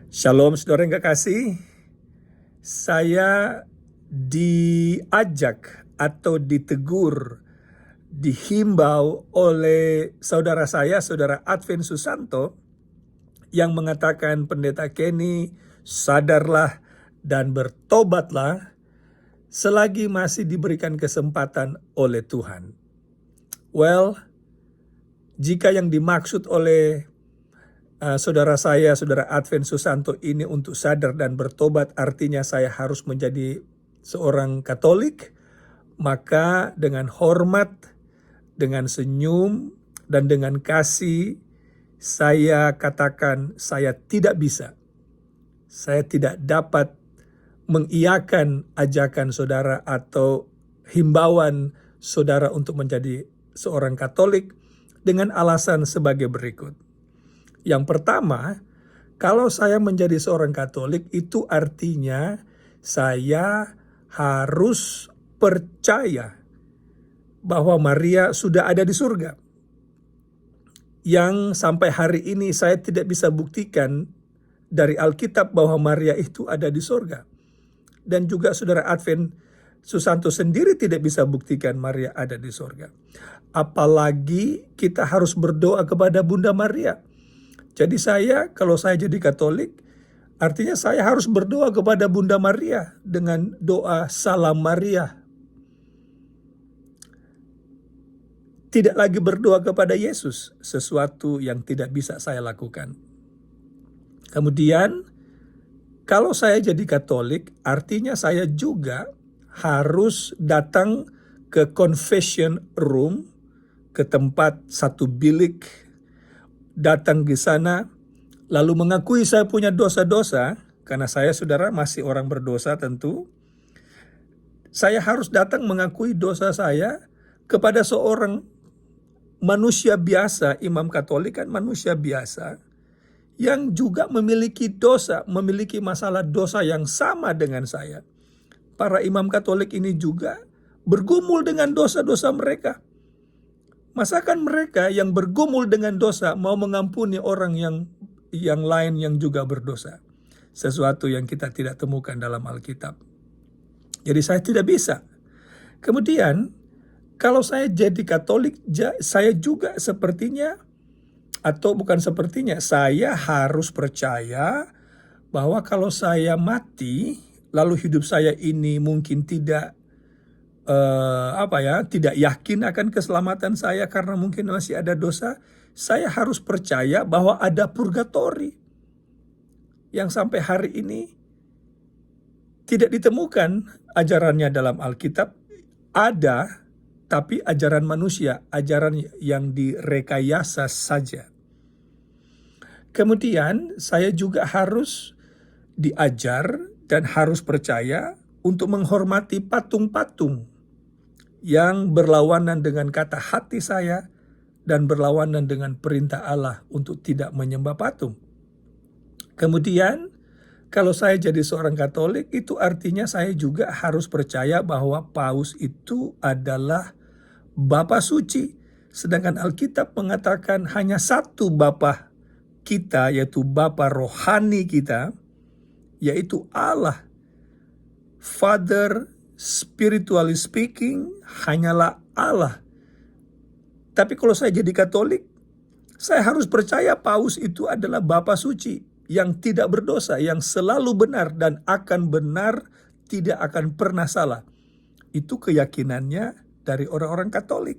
Shalom saudara yang kekasih, saya diajak atau ditegur, dihimbau oleh saudara saya, saudara Advent Susanto, yang mengatakan, Pendeta Kenny, sadarlah dan bertobatlah selagi masih diberikan kesempatan oleh Tuhan. Well, jika yang dimaksud oleh saudara saya, saudara Advent Susanto ini untuk sadar dan bertobat artinya saya harus menjadi seorang Katolik, maka dengan hormat, dengan senyum, dan dengan kasih saya katakan saya tidak bisa. Saya tidak dapat mengiyakan ajakan saudara atau himbauan saudara untuk menjadi seorang Katolik dengan alasan sebagai berikut. Yang pertama, kalau saya menjadi seorang Katolik itu artinya saya harus percaya bahwa Maria sudah ada di surga. Yang sampai hari ini saya tidak bisa buktikan dari Alkitab bahwa Maria itu ada di surga. Dan juga saudara Advent Susanto sendiri tidak bisa buktikan Maria ada di surga. Apalagi kita harus berdoa kepada Bunda Maria. Jadi kalau saya jadi Katolik, artinya saya harus berdoa kepada Bunda Maria dengan doa Salam Maria. Tidak lagi berdoa kepada Yesus, sesuatu yang tidak bisa saya lakukan. Kemudian, kalau saya jadi Katolik, artinya saya juga harus datang ke confession room, ke tempat satu bilik, datang di sana, lalu mengakui saya punya dosa-dosa, karena saya saudara masih orang berdosa tentu. Saya harus datang mengakui dosa saya kepada seorang manusia biasa, imam Katolik kan manusia biasa, yang juga memiliki dosa, memiliki masalah dosa yang sama dengan saya. Para imam Katolik ini juga bergumul dengan dosa-dosa mereka. Masakan mereka yang bergumul dengan dosa mau mengampuni orang yang lain yang juga berdosa? Sesuatu yang kita tidak temukan dalam Alkitab. Jadi saya tidak bisa. Kemudian kalau saya jadi Katolik, saya juga sepertinya, atau bukan sepertinya, saya harus percaya bahwa kalau saya mati, lalu hidup saya ini mungkin tidak tidak yakin akan keselamatan saya karena mungkin masih ada dosa, saya harus percaya bahwa ada purgatori yang sampai hari ini tidak ditemukan ajarannya dalam Alkitab. Ada, tapi ajaran manusia, ajaran yang direkayasa saja. Kemudian saya juga harus diajar dan harus percaya untuk menghormati patung-patung yang berlawanan dengan kata hati saya dan berlawanan dengan perintah Allah untuk tidak menyembah patung. Kemudian kalau saya jadi seorang Katolik, itu artinya saya juga harus percaya bahwa Paus itu adalah Bapa suci. Sedangkan Alkitab mengatakan hanya satu Bapa kita, yaitu Bapa rohani kita, yaitu Allah. Father, spiritually speaking, hanyalah Allah. Tapi kalau saya jadi Katolik, saya harus percaya Paus itu adalah Bapa suci yang tidak berdosa, yang selalu benar dan akan benar, tidak akan pernah salah. Itu keyakinannya dari orang-orang Katolik.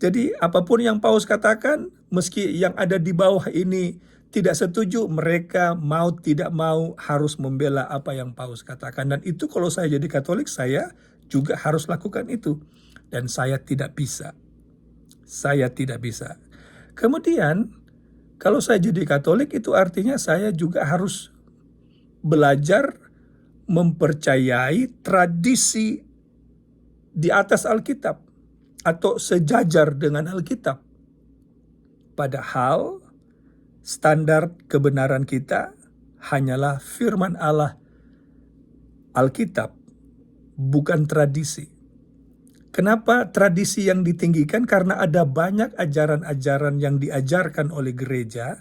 Jadi apapun yang Paus katakan, meski yang ada di bawah ini tidak setuju, mereka mau tidak mau harus membela apa yang Paus katakan. Dan itu kalau saya jadi Katolik, saya juga harus lakukan itu. Dan saya tidak bisa. Saya tidak bisa. Kemudian, kalau saya jadi Katolik, itu artinya saya juga harus belajar mempercayai tradisi di atas Alkitab atau sejajar dengan Alkitab. Padahal standar kebenaran kita hanyalah firman Allah, Alkitab, bukan tradisi. Kenapa tradisi yang ditinggikan? Karena ada banyak ajaran-ajaran yang diajarkan oleh gereja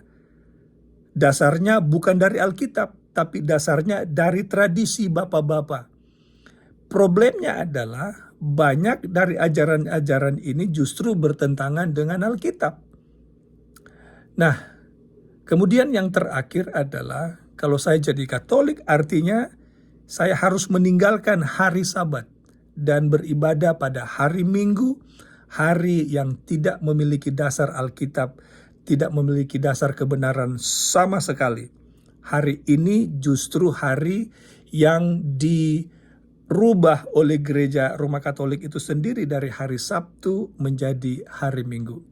Dasarnya bukan dari Alkitab, tapi dasarnya dari tradisi bapak-bapak. Problemnya adalah banyak dari ajaran-ajaran ini justru bertentangan dengan Alkitab. Nah, kemudian yang terakhir adalah kalau saya jadi Katolik artinya saya harus meninggalkan hari Sabat dan beribadah pada hari Minggu, hari yang tidak memiliki dasar Alkitab, tidak memiliki dasar kebenaran sama sekali. Hari ini justru hari yang dirubah oleh gereja Roma Katolik itu sendiri dari hari Sabtu menjadi hari Minggu.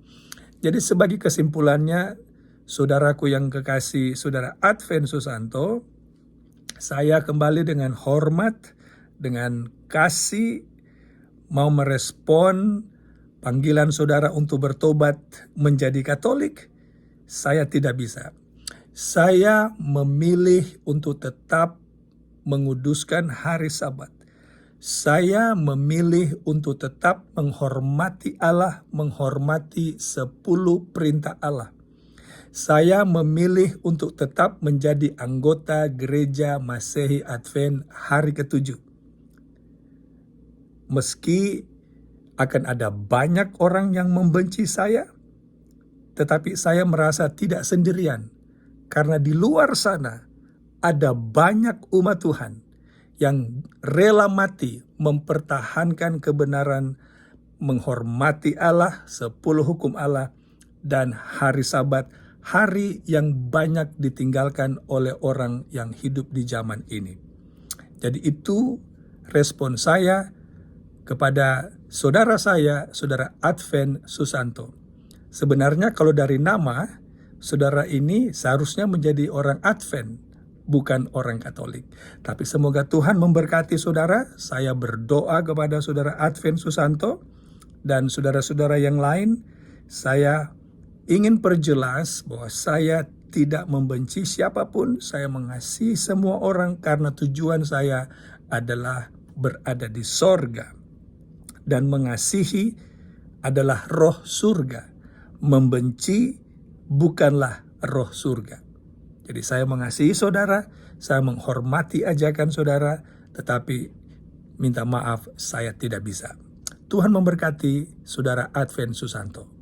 Jadi sebagai kesimpulannya, saudaraku yang kekasih, saudara Advent Susanto, saya kembali dengan hormat, dengan kasih, mau merespon panggilan saudara untuk bertobat menjadi Katolik. Saya tidak bisa. Saya memilih untuk tetap menguduskan hari Sabat. Saya memilih untuk tetap menghormati Allah, menghormati 10 perintah Allah. Saya memilih untuk tetap menjadi anggota Gereja Masehi Advent hari ke-7. Meski akan ada banyak orang yang membenci saya, tetapi saya merasa tidak sendirian. Karena di luar sana ada banyak umat Tuhan yang rela mati mempertahankan kebenaran, menghormati Allah, 10 hukum Allah, dan hari Sabat, hari yang banyak ditinggalkan oleh orang yang hidup di zaman ini. Jadi itu respon saya kepada saudara saya, saudara Advent Susanto. Sebenarnya kalau dari nama, saudara ini seharusnya menjadi orang Advent, bukan orang Katolik. Tapi semoga Tuhan memberkati saudara. Saya berdoa kepada saudara Advent Susanto dan saudara-saudara yang lain. Saya ingin perjelas bahwa saya tidak membenci siapapun. Saya mengasihi semua orang karena tujuan saya adalah berada di sorga. Dan mengasihi adalah roh surga. Membenci bukanlah roh surga. Jadi saya mengasihi saudara, saya menghormati ajakan saudara, tetapi minta maaf saya tidak bisa. Tuhan memberkati saudara Advent Susanto.